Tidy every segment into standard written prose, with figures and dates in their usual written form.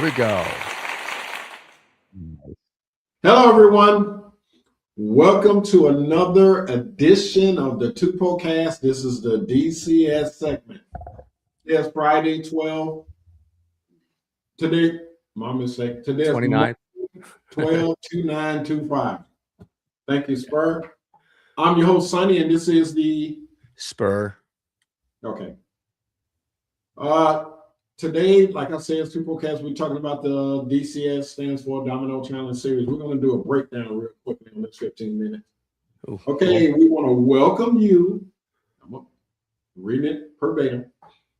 we go. Hello, everyone. Welcome to another edition of the Tupo Cast. This is the DCS segment. It's Friday, 12. Today, my mistake. Today is 29th. 12/29/25. Thank you, Spur. I'm your host, Sonny, and this is the Spur. Okay. Today, like I said, it's Tupo Cast. We're talking about the DCS, stands for Domino Challenge Series. We're going to do a breakdown real quickly in this 15 minutes. Ooh, okay, cool. We want to welcome you. I'm reading it verbatim.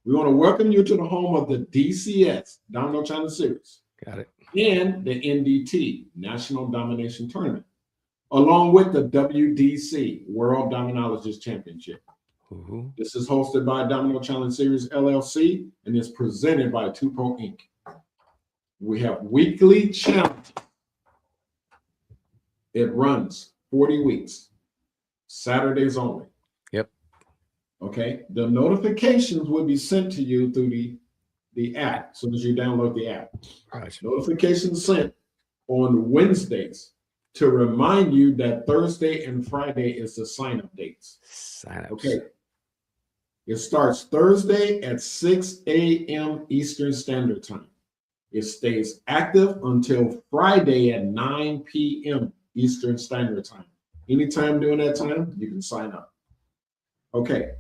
We want to welcome you to the home of the DCS, Domino Challenge Series. Got it. And the NDT, National Domination Tournament, along with the WDC, World Dominologist Championship. Ooh. This is hosted by Domino Challenge Series LLC and is presented by Tupo Inc. We have weekly challenges. It runs 40 weeks, Saturdays only. Yep. Okay. The notifications will be sent to you through the app as soon as you download the app. Right. Notifications sent on Wednesdays to remind you that Thursday and Friday is the sign-up dates. Sign-ups. Okay. It starts Thursday at 6 a.m. Eastern Standard Time. It stays active until Friday at 9 p.m. Eastern Standard Time. Anytime during that time, you can sign up. Okay.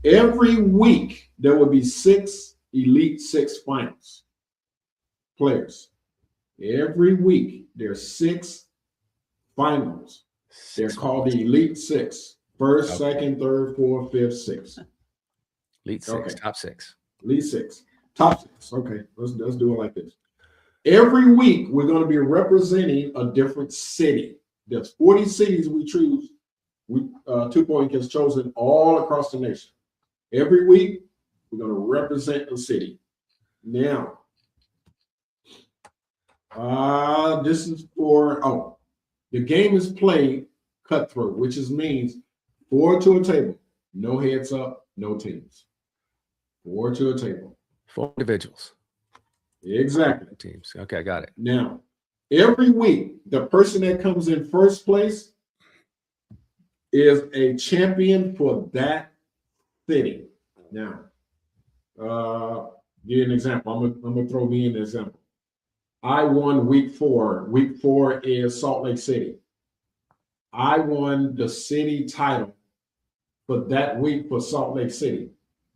Every week, there will be 6 Elite Six finals players. Every week, there's 6 finals. They're called the Elite Six. First, second, third, fourth, fifth, sixth. Elite Six, top 6. Elite Six, top 6. Okay, let's do it like this. Every week, we're going to be representing a different city. There's 40 cities we choose. Tupo Inc. has chosen all across the nation. Every week, we're going to represent a city. Now, this is for, the game is played cutthroat, which means 4 to a table, no heads up, no teams. 4 to a table. 4 individuals. Exactly. Teams. Okay, got it. Now, every week, the person that comes in first place is a champion for that city. Now, give you an example. I'm gonna throw me an example. I won week 4. Week 4 is Salt Lake City. I won the city title for that week for Salt Lake City,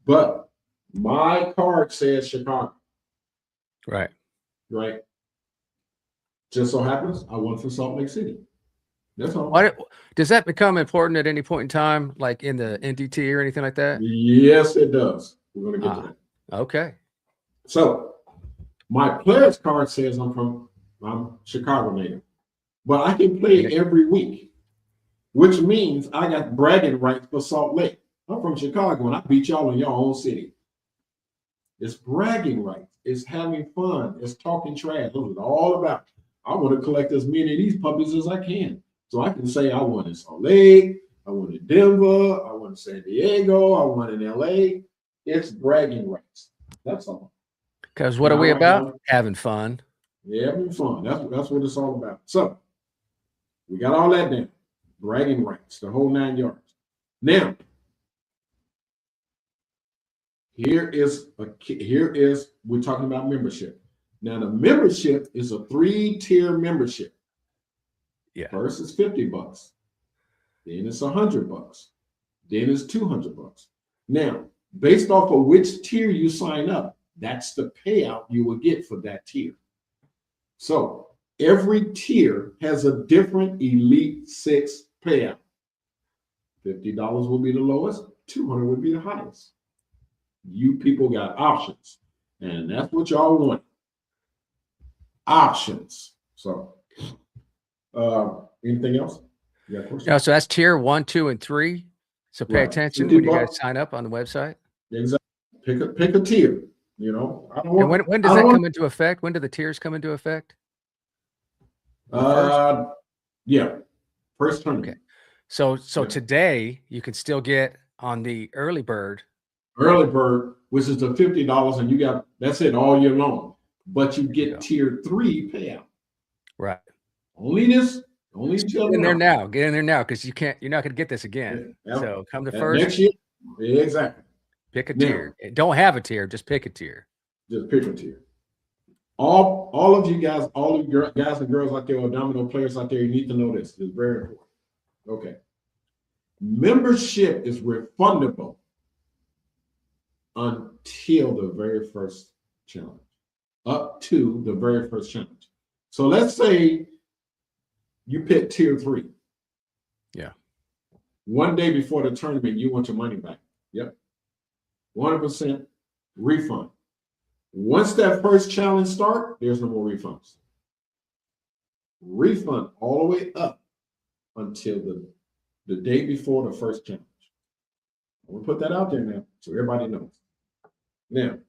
but my card says Chicago. Right. Right. Just so happens I won for Salt Lake City. That's all. Does that become important at any point in time, like in the NDT or anything like that? Yes, it does. We're going to get to that. Okay. So my player's card says I'm Chicago native, but I can play every week, which means I got bragging rights for Salt Lake. I'm from Chicago and I beat y'all in your own city. It's bragging rights. It's having fun. It's talking trash. That's what it's all about. I want to collect as many of these puppies as I can. So I can say I won in Salt Lake, I won in Denver, I won in San Diego, I won in LA. It's bragging rights. That's all. Because what are we about? Having fun. Yeah, having fun. That's what it's all about. So we got all that down. Bragging rights, the whole 9 yards. Now, here is we're talking about membership. Now, the membership is a 3-tier membership. Yeah. First is $50. Then it's $100. Then it's $200. Now, based off of which tier you sign up, that's the payout you will get for that tier. So every tier has a different Elite Six payout. $50 will be the lowest, $200 would be the highest. You people got options, and that's what y'all want. Options. So, anything else? Yeah, so that's tier 1, 2, and 3. So pay attention when you guys sign up on the website. Exactly. Pick a tier. You know, I don't want, and when does that come into effect? When do the tiers come into effect? Yeah, first tournament. Okay. So today you can still get on the early bird. Early bird, which is the $50, and you got that's it all year long. but you get tier 3 payout. Right. Only get in there now. Get in there now, because you're not going to get this again. Yeah. So come to first next year. Exactly. Pick a tier. Don't have a tier. Just pick a tier. Just pick a tier. All of you guys, all of you guys and girls out there, or domino players out there, you need to know this. It's very important. Okay. Membership is refundable until the very first challenge, up to the very first challenge. So let's say you pick tier 3. Yeah. One day before the tournament, you want your money back. Yep. 100% refund. Once that first challenge starts, there's no more refunds. Refund all the way up until the day before the first challenge. I'm gonna put that out there now so everybody knows. Now,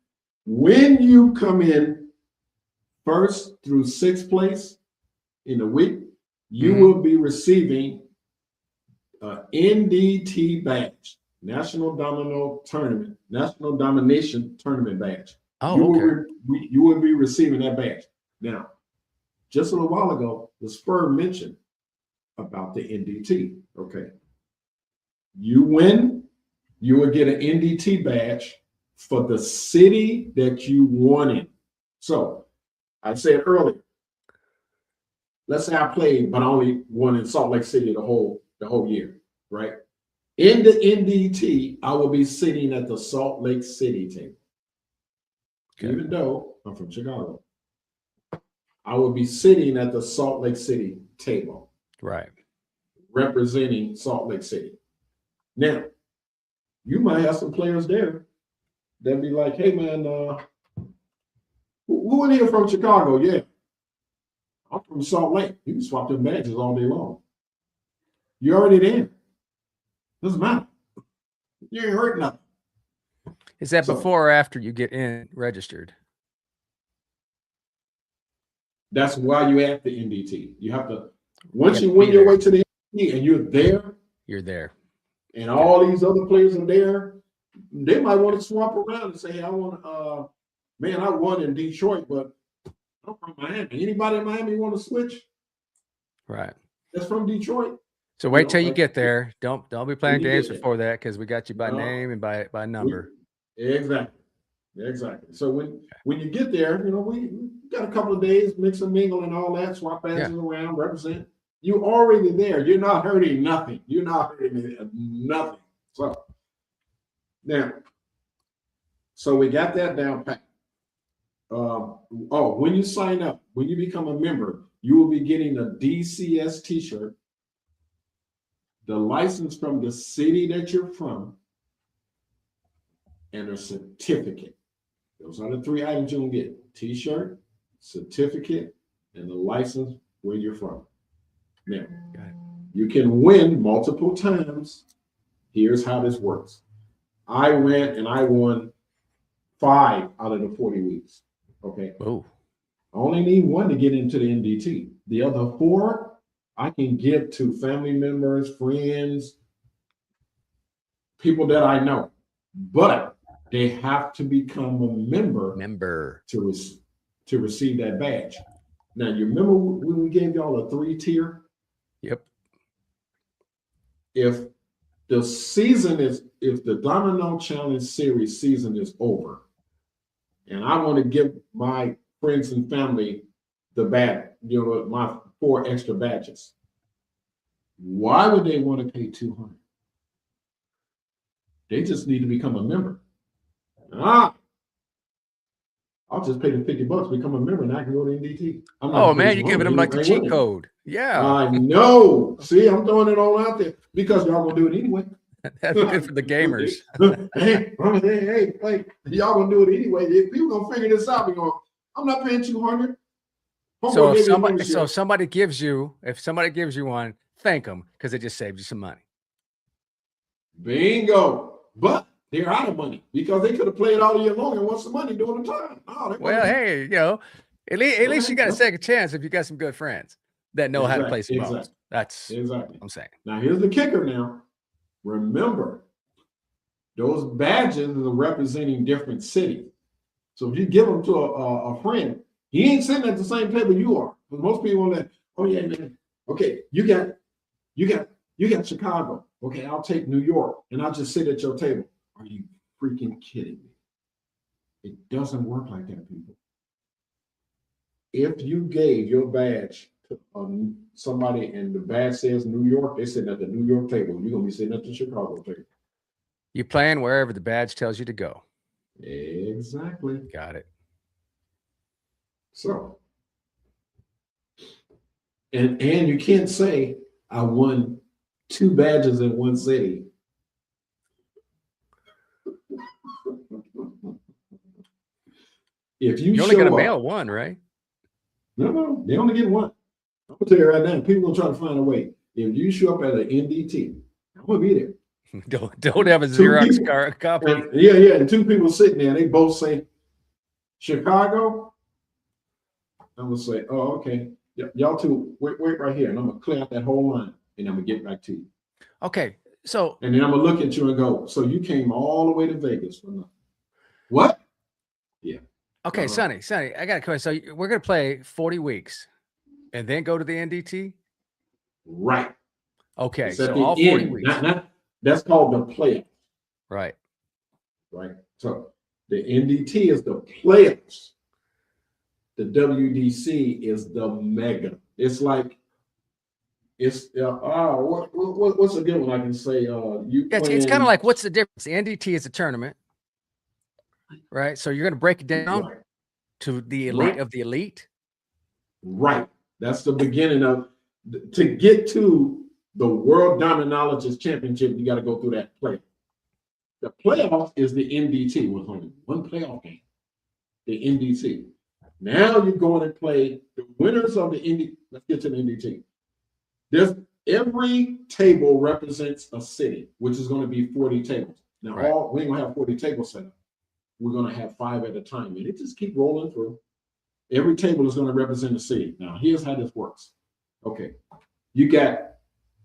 when you come in 1st through 6th place in the week, you will be receiving an NDT badge, National Domination Tournament badge. Oh, you will be receiving that badge. Now, just a little while ago, the Spur mentioned about the NDT. Okay. You win, you will get an NDT badge for the city that you won in. So I said earlier, let's say I played, but I only won in Salt Lake City the whole year, right? In the NDT, I will be sitting at the Salt Lake City table. Okay. Even though I'm from Chicago, I will be sitting at the Salt Lake City table. Right. Representing Salt Lake City. Now, you might have some players there that be like, hey man, who in here from Chicago? Yeah. I'm from Salt Lake. You can swap them badges all day long. You're already there. Doesn't matter. You ain't hurt nothing. Is that before or after you get in registered? That's why you have the NDT. You have to, once you win your way to the NDT and you're there. You're there. And all these other players are there. They might want to swap around and say, hey, I want man, I won in Detroit, but I'm from Miami. Anybody in Miami want to switch? Right. That's from Detroit. So wait till you get there. Don't be playing games before that, because we got you by name and by number. Exactly. So when you get there, you know, we got a couple of days, mix and mingle and all that, swap badges around, represent. You already there. You're not hurting nothing. You're not hurting nothing. So now, so we got that down pat. When you sign up, when you become a member, you will be getting a DCS t-shirt, the license from the city that you're from, and a certificate. Those are the 3 items you'll get: t-shirt, certificate, and the license where you're from. Now, you can win multiple times. Here's how this works. I went and I won 5 out of the 40 weeks. Okay. Oh. I only need 1 to get into the NDT. The other 4, I can give to family members, friends, people that I know. But they have to become a member to receive that badge. Now, you remember when we gave y'all a 3-tier? Yep. If the Domino Challenge Series season is over, and I want to give my friends and family the badge, my 4 extra badges, why would they want to pay $200? They just need to become a member. I'll just pay the $50, become a member, and I can go to NDT. Oh man, you're giving them like the cheat code. Yeah. I know. See, I'm throwing it all out there because y'all gonna do it anyway. That's good for the gamers. hey, y'all gonna do it anyway. If people gonna figure this out, I'm not paying $200. So if somebody gives you one, thank them, because it just saved you some money. Bingo. But they're out of money because they could have played all year long and want some money during the time. Well, hey, at least you got a second chance if you got some good friends that know how to play some balls. That's what I'm saying. Now, here's the kicker now. Remember, those badges are representing different cities. So if you give them to a friend, He ain't sitting at the same table you are. But most people want that. Oh yeah, man. Okay, you got Chicago. Okay, I'll take New York, and I'll just sit at your table. Are you freaking kidding me? It doesn't work like that, people. If you gave your badge to somebody and the badge says New York, they're sitting at the New York table. You're gonna be sitting at the Chicago table. You're playing wherever the badge tells you to go. Exactly. Got it. So, and you can't say I won 2 badges in one city. If you're only gonna mail one, right? No, they only get one. I'm gonna tell you right now, people gonna try to find a way. If you show up at an NDT, I'm gonna be there. Don't have a Xerox copy. And, yeah, and 2 people sitting there, they both say Chicago. I'm gonna say, oh, okay. Y'all 2 wait right here, and I'm gonna clear out that whole line, and I'm gonna get back to you. Okay, so and then I'm gonna look at you and go, so you came all the way to Vegas for nothing? What? Yeah. Okay, Sonny, I got a question. So we're gonna play 40 weeks, and then go to the NDT. Right. Okay, so all 40 weeks. That's called the playoffs. Right. Right. So the NDT is the playoffs. The WDC is the mega. It's like what's a good one I can say? It's kind of like, what's the difference? The NDT is a tournament, right? So you're going to break it down to the elite of the elite. Right. That's the beginning of to get to the World Dominologist Championship. You got to go through that play. The playoff is the NDT with only one playoff game. The NDT. Now you're going to play the winners of the NDT. Let's get to the NDT. Every table represents a city, which is going to be 40 tables. Now, we ain't gonna have 40 tables set up. We're going to have 5 at a time, and it just keep rolling through. Every table is going to represent a city. Now, here's how this works. Okay,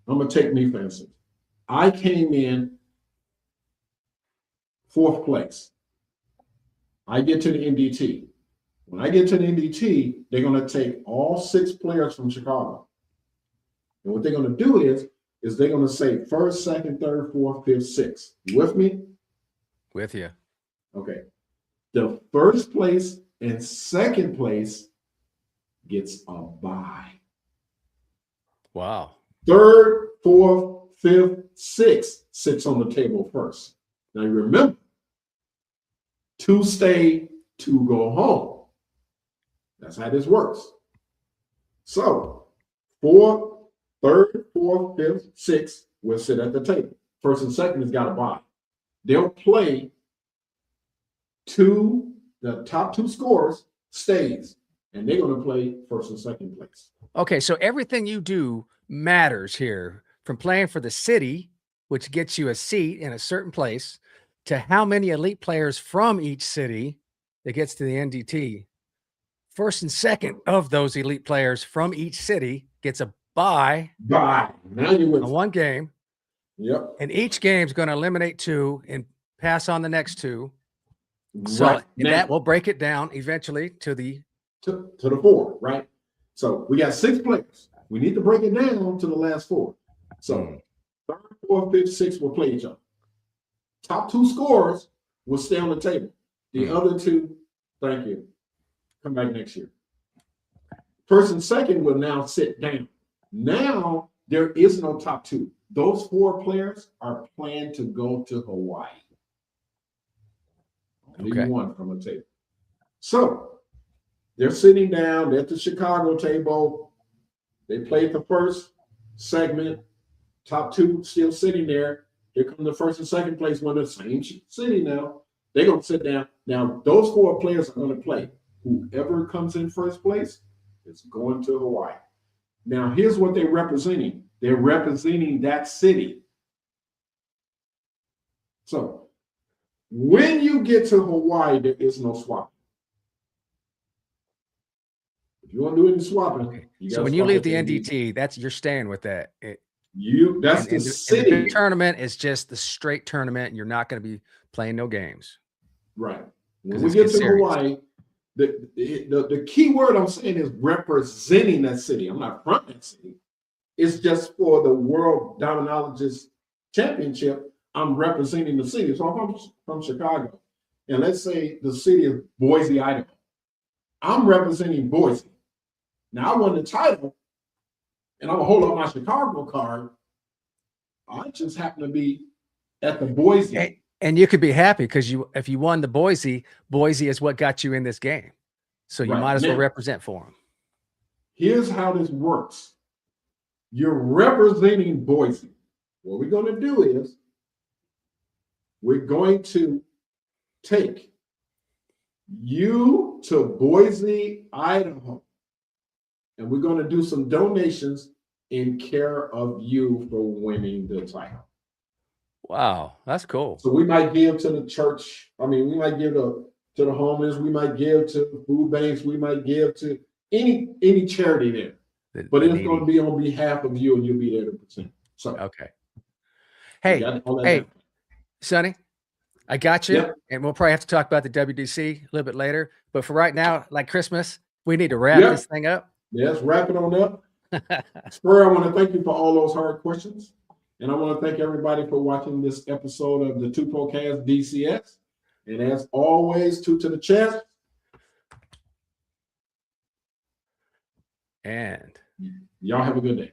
I'm gonna take me for instance. I came in 4th place. I get to the NDT. When I get to the NDT, they're going to take all 6 players from Chicago. And what they're going to do is they're going to say 1st, 2nd, 3rd, 4th, 5th, 6th. You with me? With you. Okay. The 1st place and 2nd place gets a bye. Wow. 3rd, 4th, 5th, 6th sits on the table first. Now you remember, 2 stay, 2 go home. That's how this works. So 4th, 3rd, 4th, 5th, 6th will sit at the table. 1st and 2nd has got a bye. They'll play the top 2 scores stays, and they're going to play 1st and 2nd place. Okay, so everything you do matters here, from playing for the city, which gets you a seat in a certain place, to how many elite players from each city that gets to the NDT. 1st and 2nd of those elite players from each city gets a bye. Now you win one game. Yep. And each game is going to eliminate 2 and pass on the next 2. So that will break it down eventually to the 4, right? So we got 6 players. We need to break it down to the last 4. So 3rd, 4th, 5th, 6th will play each other. Top 2 scorers will stay on the table. The other 2, thank you, come back next year. 1st and 2nd will now sit down. Now there is no top 2. Those 4 players are planned to go to Hawaii. Only 1 from the table. So they're sitting down. They're at the Chicago table. They played the 1st segment. Top 2 still sitting there. Here come the 1st and 2nd place winner, the same city now. They're going to sit down. Now, those 4 players are going to play. Whoever comes in 1st place is going to Hawaii. Now, here's what they're representing. They're representing that city. So, when you get to Hawaii, there is no swapping. If you want to do any swapping, so when you leave the NDT, you're staying with that. That's the city. The tournament is just the straight tournament, and you're not going to be playing no games. Right. When we get to Hawaii, the key word I'm saying is representing that city. I'm not from that city. It's just for the World Dominologist Championship. I'm representing the city. So I'm from Chicago, and let's say the city is Boise, Idaho. I'm representing Boise. Now I won the title, and I'm gonna hold up my Chicago card. I just happen to be at the Boise. And you could be happy because if you won the Boise is what got you in this game. So you might as well represent for them. Here's how this works. You're representing Boise. What we're going to do is we're going to take you to Boise, Idaho, and we're going to do some donations in care of you for winning the title. Wow, that's cool. So we might give to the church. I mean, we might give to the homeless. We might give to food banks. We might give to any charity there. But it's going to be on behalf of you, and you'll be there to present. So okay. Hey, Sonny, I got you. Yep. And we'll probably have to talk about the WDC a little bit later. But for right now, like Christmas, we need to wrap this thing up. Yes, wrap it on up. Spur, I want to thank you for all those hard questions. And I want to thank everybody for watching this episode of the Cast DCS. And as always, two to the chest. And y'all have a good day.